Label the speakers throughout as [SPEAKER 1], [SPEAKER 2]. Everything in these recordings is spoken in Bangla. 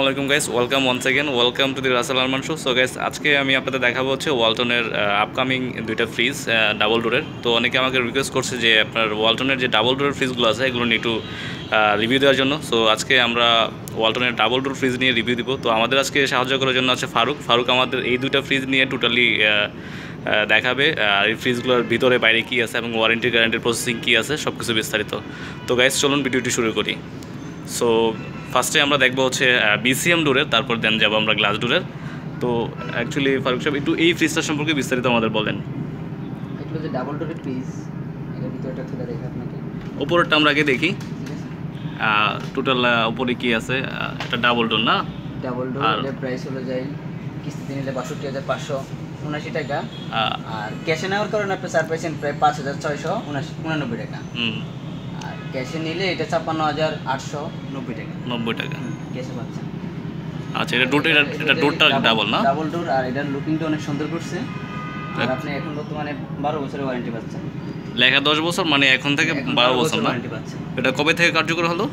[SPEAKER 1] আসসালামু guys, welcome once again, welcome to the Rasel Arman show. So guys, আজকে আমি আপনাদের দেখাবো হচ্ছে ওয়ালটনের আপকামিং দুইটা ফ্রিজ ডাবল ডোরের। তো অনেকে আমাকে রিকোয়েস্ট করছে যে আপনার ওয়ালটনের যে ডাবল ডোরের ফ্রিজগুলো আছে এগুলো নিয়ে একটু রিভিউ দেওয়ার জন্য। সো আজকে আমরা ওয়ালটনের ডাবল ডোর ফ্রিজ নিয়ে রিভিউ দিব। তো আমাদের আজকে সাহায্য করার জন্য আছে ফারুক আমাদের এই দুইটা ফ্রিজ নিয়ে টোটালি দেখাবে আর এই ফ্রিজগুলোর ভিতরে বাইরে কী আছে এবং ওয়ারেন্টি গ্যারান্টির প্রসেসিং কী আছে সব কিছু বিস্তারিত। তো গাইস চলুন ভিডিওটি শুরু করি। সো ফার্স্টে আমরা দেখবো হচ্ছে বিসিএম ডোরের, তারপর দেন যাবো আমরা গ্লাস ডোরের। তো অ্যাকচুয়ালি ফারুক সাহেব একটু এই ফ্রিজটার সম্পর্কে বিস্তারিত আমাদের বলেন।
[SPEAKER 2] এটা হচ্ছে ডাবল ডোরের ফ্রিজ। এটার ভিতরটা খুলে দেখে আপনাকে।
[SPEAKER 1] উপরেরটা আমরা আগে দেখি। টোটাল উপরে কি আছে? এটা ডাবল ডোর না?
[SPEAKER 2] Double door. এর প্রাইস হলো যাই কিস্তিতে নিলে ৬২,৫৭৯ টাকা। আর ক্যাশে নেওয়ার কারণে আপনি ছাড় পাইছেন প্রায় ৫,৬৯৯ টাকা। আর ক্যাশে নিলে এটা ৫৬,৮৯০ টাকা।
[SPEAKER 1] ৯০ টাকা
[SPEAKER 2] ক্যাশে পাচ্ছেন।
[SPEAKER 1] আচ্ছা, এটা ডোরটা ডাবল না?
[SPEAKER 2] Double door. আর এটার লুকিংটা অনেক সুন্দর করছে। আর আপনি এখন বর্তমানে ১২ বছরের ওয়ারেন্টি পাচ্ছেন।
[SPEAKER 1] লেখা ১০ বছর, মানে এখন থেকে ১২ বছর না? এটা কবে থেকে কার্যকর হলো?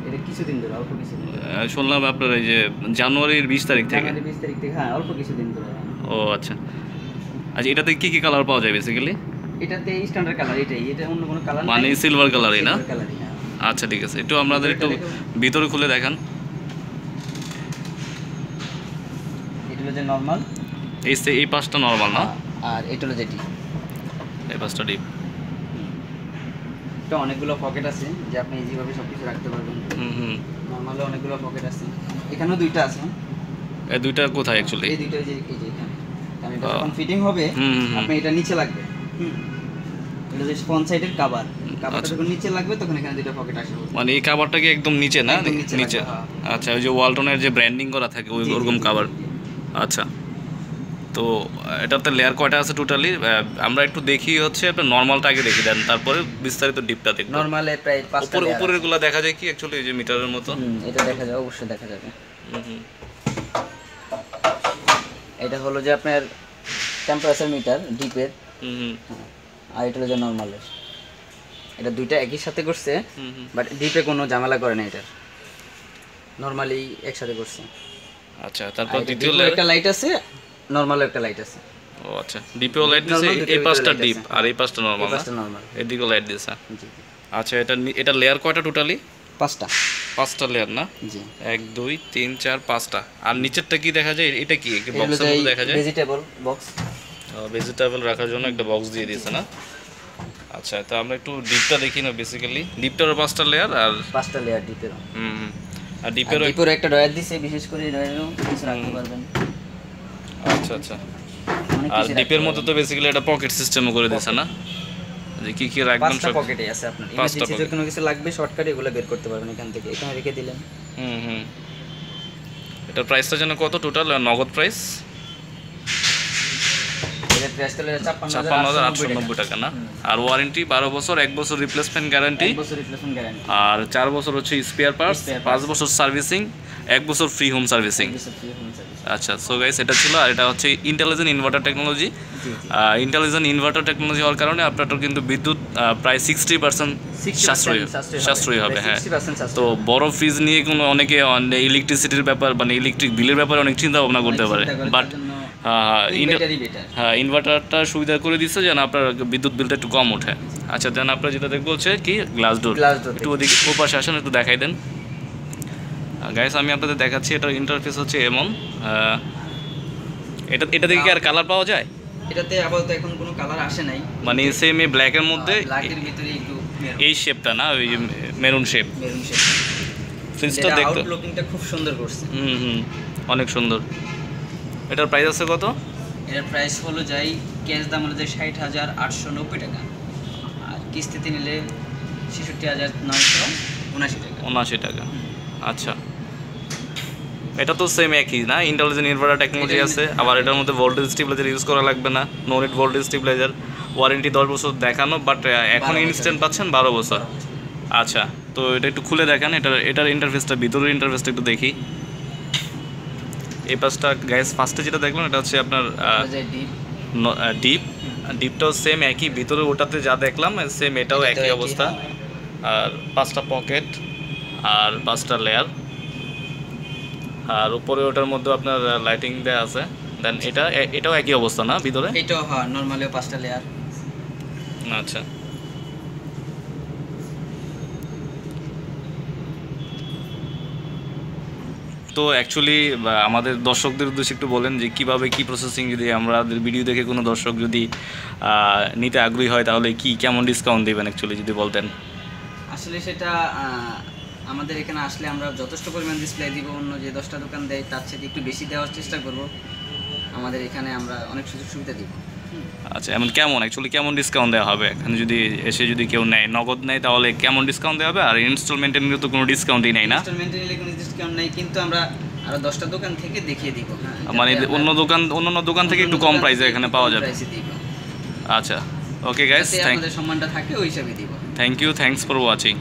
[SPEAKER 2] এটা কিছুদিন ধরে, অল্প কিছুদিন।
[SPEAKER 1] শুনলাম আপনার এই যে জানুয়ারির ২০ তারিখ থেকে।
[SPEAKER 2] জানুয়ারি ২০ তারিখ থেকে, হ্যাঁ, অল্প কিছুদিন ধরে।
[SPEAKER 1] ও আচ্ছা আচ্ছা, এটাতে কি কি কালার পাওয়া যায় বেসিক্যালি?
[SPEAKER 2] এটাতে স্ট্যান্ডার্ড কালার এটাই, এটা অন্য কোনো কালার
[SPEAKER 1] মানে সিলভার কালারই না?
[SPEAKER 2] কালারই, হ্যাঁ।
[SPEAKER 1] আচ্ছা ঠিক আছে, একটু আমাদের একটু ভিতরে খুলে দেখান।
[SPEAKER 2] এটা হলো যে নরমাল,
[SPEAKER 1] এই পাশটা নরমাল না?
[SPEAKER 2] আর এটা হলো যেটি,
[SPEAKER 1] এই পাশটা ডিপ।
[SPEAKER 2] এটা অনেকগুলো পকেট আছে যে আপনি ইজিভাবে সব কিছু রাখতে পারবেন। নরমালে অনেকগুলো পকেট আছে, এখানেও দুইটা আছে।
[SPEAKER 1] এই দুইটা কোথায় অ্যাকচুয়ালি?
[SPEAKER 2] এই দুইটা যে এই যে এখানে, কারণ এটা যখন ফিটিং হবে আপনি এটা নিচে লাগবে। এটা যে স্পঞ্জ সাইডের কভার, কভারটা যখন নিচে লাগবে তখন এখানে দুইটা পকেট আসবে।
[SPEAKER 1] মানে এই কভারটা কি একদম নিচে না? নিচে। আচ্ছা, ওই যে ওয়ালটনের যে ব্র্যান্ডিং করা থাকে ওরকম কভার। আচ্ছা, তো এটাতে লেয়ার কয়টা আছে টোটালি? আমরা একটু দেখি হচ্ছে আপনার নরমালটা আগে দেখি, দেন তারপরে বিস্তারিত ডিপটা দেখব।
[SPEAKER 2] নরমালে প্রায় 5টা লেয়ার।
[SPEAKER 1] উপরেরগুলো দেখা যায় কি অ্যাকচুয়ালি এই যে মিটারের মতো?
[SPEAKER 2] এটা দেখা যায়, অবশ্যই দেখা যাবে। এটা হলো যে আপনার টেম্পারেচার মিটার ডিপের। আর এটা হলো যে নরমালের। এটা দুইটা একই সাথে করছে, বাট ডিপে কোনো ঝামেলা করে না, এটা নরমালি একসাথে করছে।
[SPEAKER 1] আচ্ছা, তারপর দ্বিতীয় লেয়ারে
[SPEAKER 2] একটা লাইট আছে, নরমালে একটা লাইট আছে।
[SPEAKER 1] ও আচ্ছা, ডিপেও লাইট দিয়েছে, এই পাশটা ডিপ আর এই পাশটা নরমাল।
[SPEAKER 2] এই পাশটা নরমাল,
[SPEAKER 1] এদিকেও লাইট দিয়েছে।
[SPEAKER 2] জি।
[SPEAKER 1] আচ্ছা, এটা লেয়ার কয়টা টোটালি?
[SPEAKER 2] 5টা
[SPEAKER 1] লেয়ার না?
[SPEAKER 2] জি।
[SPEAKER 1] 1 2 3 4 5টা। আর নিচেরটা কি দেখা যায়? এটা কি বক্সের মতো দেখা যায়?
[SPEAKER 2] Vegetable box.
[SPEAKER 1] ভেজিটেবল রাখার জন্য একটা বক্স দিয়ে দিয়েছে না? আচ্ছা, তো আমরা একটু ডিপটা দেখি না। বেসিক্যালি ডিপটারও 5টা লেয়ার, আর
[SPEAKER 2] 5টা লেয়ার ডিপের।
[SPEAKER 1] আর ডিপেরও
[SPEAKER 2] একটা ডয়ার দিছে, বিশেষ করে ডয়ারেও কিছু রাখতে পারবেন।
[SPEAKER 1] আচ্ছা আচ্ছা। আর ডিপের মধ্যে তো বেসিক্যালি একটা পকেট সিস্টেমও করে দিয়েছে না, যে কি কি রাখবেন সব
[SPEAKER 2] পকেটে আছে। আপনার ইমার্জেন্সি যদি কোনো কিছু লাগবে শর্টকাটে এগুলো বের করতে পারবেন এখান থেকে, এখানে রেখে দিলেন।
[SPEAKER 1] এটার প্রাইসটা যেন কত টোটাল নগদ প্রাইস?
[SPEAKER 2] এর প্রাইস হলো
[SPEAKER 1] ৫৬,৮৯০ টাকা না? আর ওয়ারেন্টি ১২ বছর, ১ বছর রিপ্লেসমেন্ট গ্যারান্টি,
[SPEAKER 2] ১ বছর রিপ্লেসমেন্ট গ্যারান্টি, আর
[SPEAKER 1] ৪ বছর হচ্ছে স্পেয়ার পার্টস, ৫ বছর সার্ভিসিং, ১ বছর ফ্রি হোম সার্ভিসিং। আচ্ছা, সো গাইস এটা ছিল। আর এটা হচ্ছে intelligent inverter technology. Intelligent inverter technology হওয়ার কারণে আপনার কিন্তু বিদ্যুৎ প্রায় 60% সাশ্রয়ী হবে। হ্যাঁ, তো বড় ফ্রিজ নিয়ে কোনো অনেকে ইলেকট্রিসিটির ব্যাপার মানে ইলেকট্রিক বিলের ব্যাপারে অনেক চিন্তা ভাবনা করতে পারে, বাট হ্যাঁ ইনভার্টারটা সুবিধা করে দিচ্ছে যেন আপনার বিদ্যুৎ বিলটা একটু কম ওঠে। আচ্ছা, দেন আপনারা যেটা দেখবো হচ্ছে কি গ্লাস ডোর। একটু ওদিকে ওপাশে আসেন, একটু দেখাই দেন। গাইস আমি আপনাদের দেখাচ্ছি, এটার ইন্টারফেস হচ্ছে এমন। এটা দেখে কি আর কালার পাওয়া যায়?
[SPEAKER 2] এটাতে আপাতত এখন কোনো কালার আসে নাই,
[SPEAKER 1] মানে সেম এই ব্ল্যাকের মধ্যে
[SPEAKER 2] ব্ল্যাকের ভিতরে একটু
[SPEAKER 1] এই শেপটা না, ওই মেরুন শেপ। ফ্রিজটা দেখতে
[SPEAKER 2] আউটলুকিংটা খুব সুন্দর করছে।
[SPEAKER 1] অনেক সুন্দর। এটার প্রাইস আছে কত?
[SPEAKER 2] এটার প্রাইস হলো যাই ক্যাশ দাম হলো যে ৬০,৮৯০ টাকা, আর কিস্তিতে নিলে ৬৬,৯৭৯ টাকা।
[SPEAKER 1] ৭৯ টাকা। আচ্ছা, এটা তো সেম একই না? ইন্টেলিজেন্ট ইনভার্টার টেকনোলজি আছে, আবার এটার মধ্যে ভোল্টেজ স্টেবিলাইজার ইউজ করা লাগবে না, no need voltage stabiliser. Warranty ১০ বছর দেখানো, বাট এখন ইনস্ট্যান্ট পাচ্ছেন ১২ বছর। আচ্ছা, তো এটা একটু খুলে দেখেন, এটার ইন্টারফেসটা, ভিতরের ইন্টারফেসটা একটু দেখি। এই পাশটা গ্যাস ফার্স্টে যেটা দেখলাম এটা হচ্ছে আপনার ডিপটাও সেম একই, ভিতরে ওটাতে যা দেখলাম সেম এটাও একই অবস্থা। আর 5টা পকেট আর 5টা লেয়ার। আর উপরে ওটার মধ্যে আপনার লাইটিং দেওয়া আছে। দেন এটাও একই অবস্থা না ভিতরে?
[SPEAKER 2] এটাও হ্যাঁ নরমালিও 5টা লেয়ার।
[SPEAKER 1] আচ্ছা, তো অ্যাকচুয়ালি আমাদের দর্শকদের উদ্দেশ্যে একটু বলেন যে কীভাবে কী প্রসেসিং, যদি আমাদের ভিডিও দেখে কোনো দর্শক যদি নিতে আগ্রহী হয় তাহলে কেমন ডিসকাউন্ট দেবেন অ্যাকচুয়ালি যদি বলতেন।
[SPEAKER 2] আসলে সেটা আমাদের এখানে আসলে আমরা যথেষ্ট পরিমাণ ডিসপ্লে দিব, অন্য যে 10টা দোকান দেয় তার থেকে একটু বেশি দেওয়ার চেষ্টা করব। আমাদের এখানে আমরা অনেক সুযোগ সুবিধা দিব।
[SPEAKER 1] আচ্ছা, এমন কেমন ডিসকাউন্ট দেওয়া হবে এখানে যদি এসে যদি কেউ নেয়, নগদ নেয় তাহলে কেমন ডিসকাউন্ট দেওয়া হবে? আর ইনস্টলমেন্টে নিলে তো কোনো ডিসকাউন্টই নেই না?
[SPEAKER 2] ইনস্টলমেন্টে নিলে কোনো ডিসকাউন্ট নাই, কিন্তু আমরা আরো 10টা দোকান থেকে দেখিয়ে দিব।
[SPEAKER 1] মানে অন্য দোকান থেকে একটু কম প্রাইসে এখানে পাওয়া যাবে। আচ্ছা, ওকে গাইস,
[SPEAKER 2] আমাদের সম্মানটা থাকে ওই হিসাবে দিব।
[SPEAKER 1] Thanks for watching.